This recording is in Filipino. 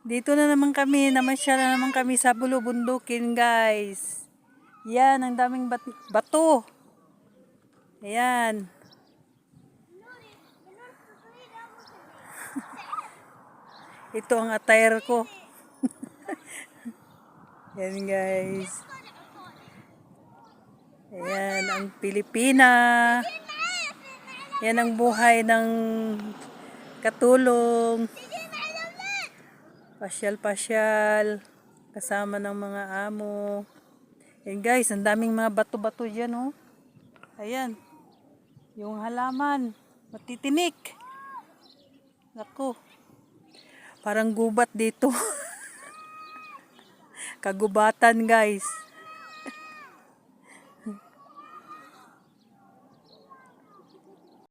Dito na naman kami, namasyal na naman kami sa bulubundukin, guys. Yan, ang daming bato. Ayan. Ito ang attire ko. Yan, guys. Ayan, ang Pilipina. Yan ang buhay ng katulong. Pasyal-pasyal. Kasama ng mga amo. Yan, guys, ang daming mga bato-bato dyan, oh. Ayan. Yung halaman. Matitinik. Naku. Parang gubat dito. Kagubatan, guys.